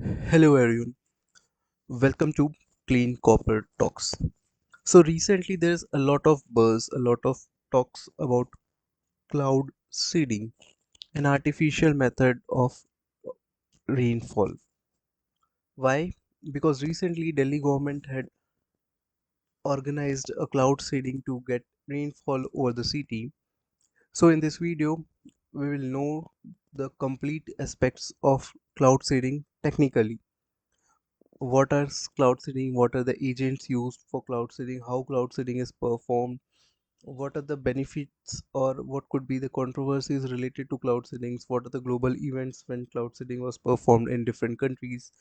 Hello everyone, welcome to Clean Copper Talks. So recently there's a lot of buzz, a lot of talks about cloud seeding, an artificial method of rainfall. Why? Because recently Delhi government had organized a cloud seeding to get rainfall over the city. So in this video we will know the complete aspects of cloud seeding technically. What are cloud seeding, what are the agents used for cloud seeding, how cloud seeding is performed, what are the benefits or what could be the controversies related to cloud seedings, what are the global events when cloud seeding was performed in different countries.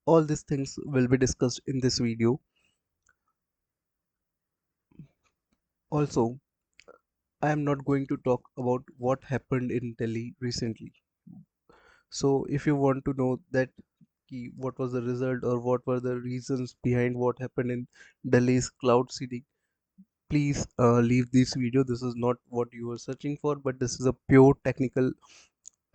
All these things will be discussed in this video. Also, I am not going to talk about what happened in Delhi recently. So if you want to know that what was the result or what were the reasons behind what happened in Delhi's cloud seeding, please leave this video. This is not what you are searching for, but this is a pure technical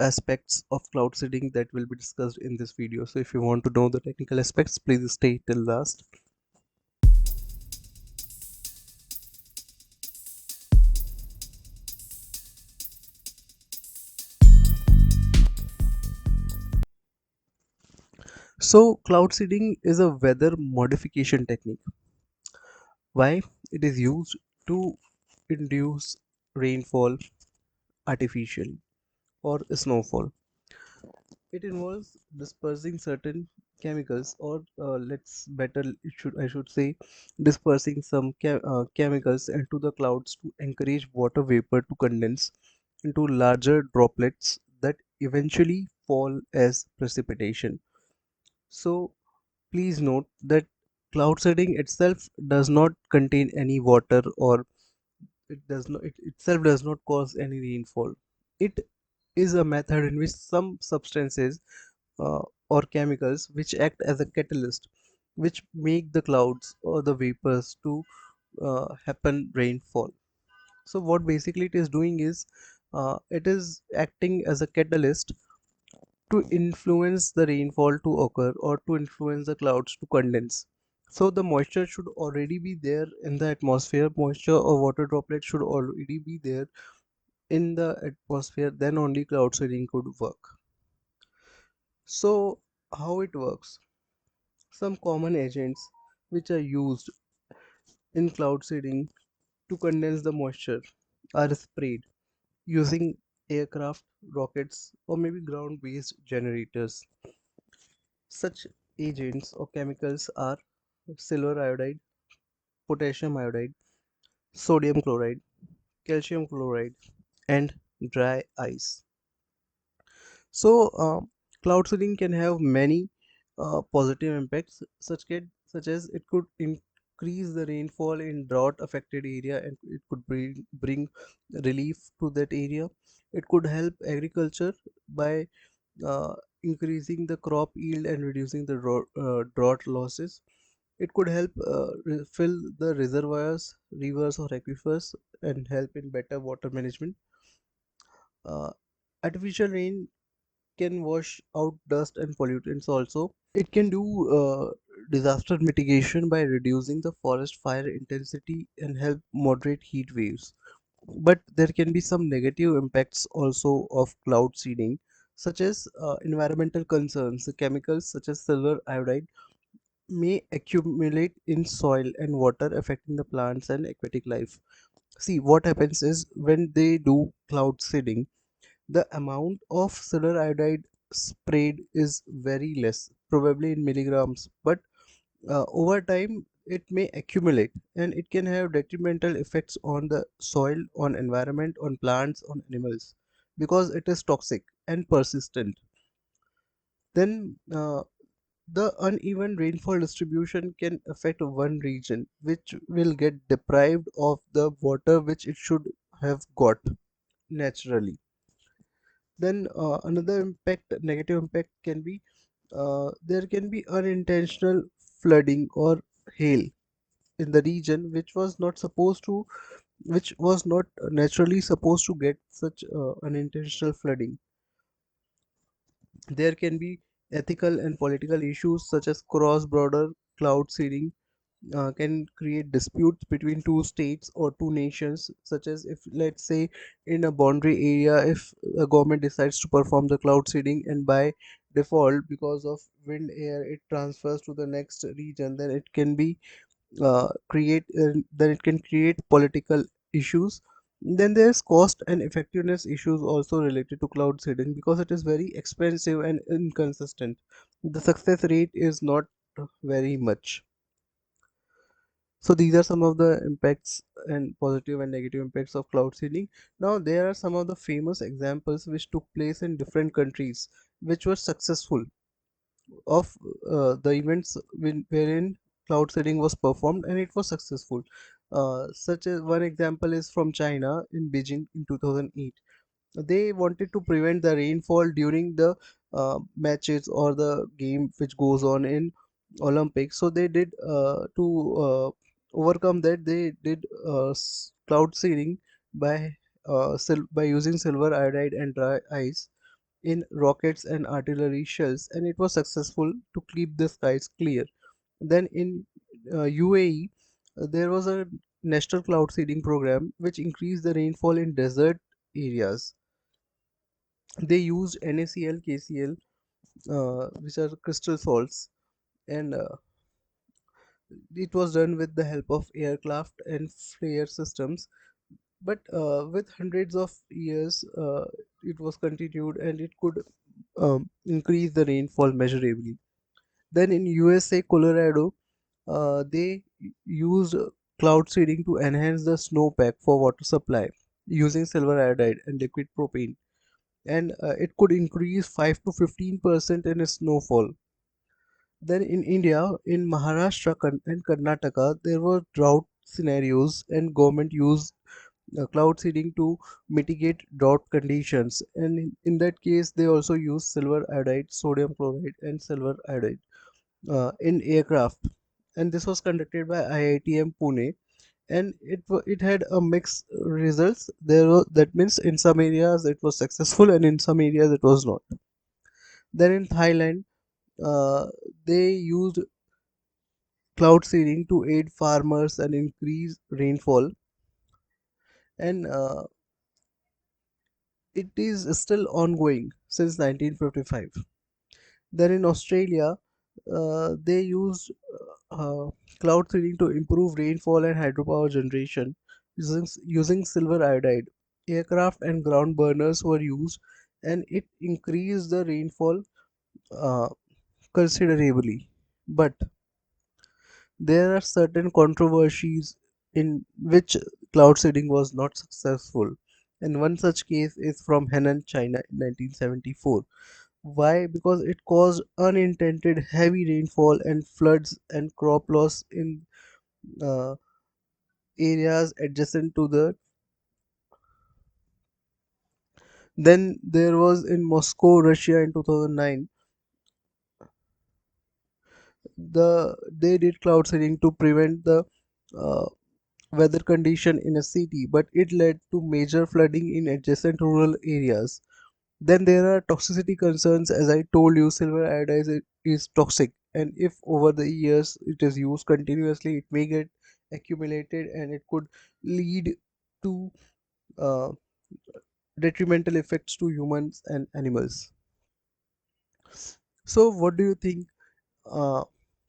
aspects of cloud seeding that will be discussed in this video. So if you want to know the technical aspects, please stay till last. So cloud seeding is a weather modification technique. Why? It is used to induce rainfall artificially or snowfall. It involves dispersing certain chemicals, or let's better it should I should say dispersing some chemicals into the clouds to encourage water vapor to condense into larger droplets that eventually fall as precipitation. So please note that cloud seeding itself does not contain any water, or it itself does not cause any rainfall. It is a method in which some substances uh, or chemicals which act as a catalyst, which make the clouds or the vapors to happen rainfall. So what basically it is doing is it is acting as a catalyst to influence the rainfall to occur or to influence the clouds to condense. So the moisture should already be there in the atmosphere. Moisture or water droplets should already be there in the atmosphere. Then only cloud seeding could work. So how it works? Some common agents which are used in cloud seeding to condense the moisture are sprayed using aircraft, rockets, or maybe ground based generators. Such agents or chemicals are silver iodide, potassium iodide, sodium chloride, calcium chloride, and dry ice. So, cloud seeding can have many positive impacts, such as it could increase the rainfall in drought affected area, and it could bring relief to that area. It could help agriculture by uh, increasing the crop yield and reducing the drought losses. It could help fill the reservoirs, rivers, or aquifers and help in better water management. Uh, Artificial rain can wash out dust and pollutants also. It can do disaster mitigation by reducing the forest fire intensity and help moderate heat waves. But there can be some negative impacts also of cloud seeding, such as environmental concerns. The chemicals such as silver iodide may accumulate in soil and water, affecting the plants and aquatic life. See, what happens is when they do cloud seeding, the amount of silver iodide sprayed is very less, probably in milligrams, but over time it may accumulate and it can have detrimental effects on the soil, on environment, on plants, on animals, because it is toxic and persistent. Then the uneven rainfall distribution can affect one region, which will get deprived of the water which it should have got naturally. Then another negative impact can be there can be unintentional flooding or hail in the region which was not naturally supposed to get such unintentional flooding. There can be Ethical and political issues such as cross-border cloud seeding can create disputes between two states or two nations, such as if, let's say, in a boundary area, if a government decides to perform the cloud seeding and by default, because of wind air, it transfers to the next region, then it can be then it can create political issues. Then there's cost and effectiveness issues also related to cloud seeding, because it is very expensive and inconsistent. The success rate is not very much. So these are some of the impacts and positive and negative impacts of cloud seeding. Now there are some of the famous examples which took place in different countries which were successful of the events wherein cloud seeding was performed and it was successful. Such as one example is from China in Beijing in 2008. They wanted to prevent the rainfall during the matches or the game which goes on in Olympics. So they did to overcome that. They did cloud seeding by by using silver iodide and dry ice in rockets and artillery shells, and it was successful to keep the skies clear. Then in UAE, there was a national cloud seeding program which increased the rainfall in desert areas. They used NaCl, KCl, which are crystal salts, and it was done with the help of aircraft and flare systems. But with hundreds of years, it was continued and it could increase the rainfall measurably. Then in USA, Colorado, they used cloud seeding to enhance the snowpack for water supply using silver iodide and liquid propane, and it could increase 5 to 15% in snowfall. Then in India, in Maharashtra and Karnataka, there were drought scenarios, and government used cloud seeding to mitigate drought conditions. And in that case, they also used silver iodide, sodium chloride, and silver iodide in aircraft. And this was conducted by IITM Pune, and it had a mixed results. That means in some areas it was successful, and in some areas it was not. Then in Thailand, uh, they used cloud seeding to aid farmers and increase rainfall, and it is still ongoing since 1955. Then in Australia, they used uh, cloud seeding to improve rainfall and hydropower generation using silver iodide. Aircraft and ground burners were used, and it increased the rainfall uh, considerably. But there are certain controversies in which cloud seeding was not successful, and one such case is from Henan, China in 1974. Why? Because it caused unintended heavy rainfall and floods and crop loss in uh, areas adjacent to the. Then there was in Moscow, Russia in 2009. They did cloud seeding to prevent the uh, weather condition in a city, but it led to major flooding in adjacent rural areas. Then there are toxicity concerns. As I told you, silver iodide is toxic, and if over the years it is used continuously, it may get accumulated and it could lead to uh, detrimental effects to humans and animals. So, what do you think? Uh,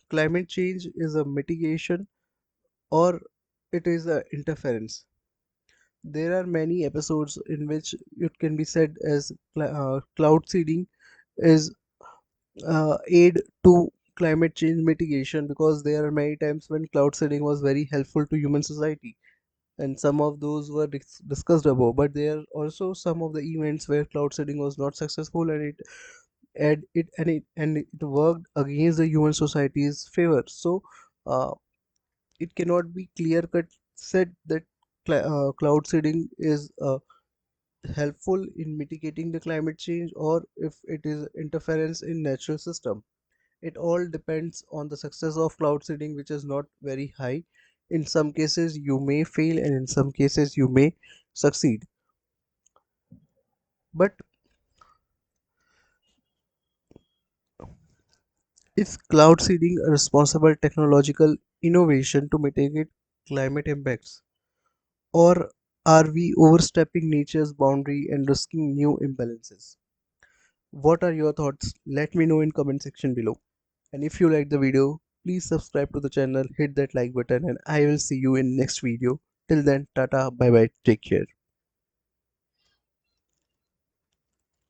Climate change is a mitigation or it is a interference? There are many episodes in which it can be said as cloud seeding is aid to climate change mitigation, because there are many times when cloud seeding was very helpful to human society, and some of those were discussed above. But there are also some of the events where cloud seeding was not successful, and it worked against the human society's favor. So uh, it cannot be clear cut said that cloud seeding is helpful in mitigating the climate change or if it is interference in natural system. It all depends on the success of cloud seeding, which is not very high. In some cases you may fail and in some cases you may succeed. But Is cloud seeding a responsible technological innovation to mitigate climate impacts? Or are we overstepping nature's boundary and risking new imbalances? What are your thoughts? Let me know in comment section below. And if you like the video, please subscribe to the channel, hit that like button, and I will see you in next video. Till then, tata, bye bye, take care.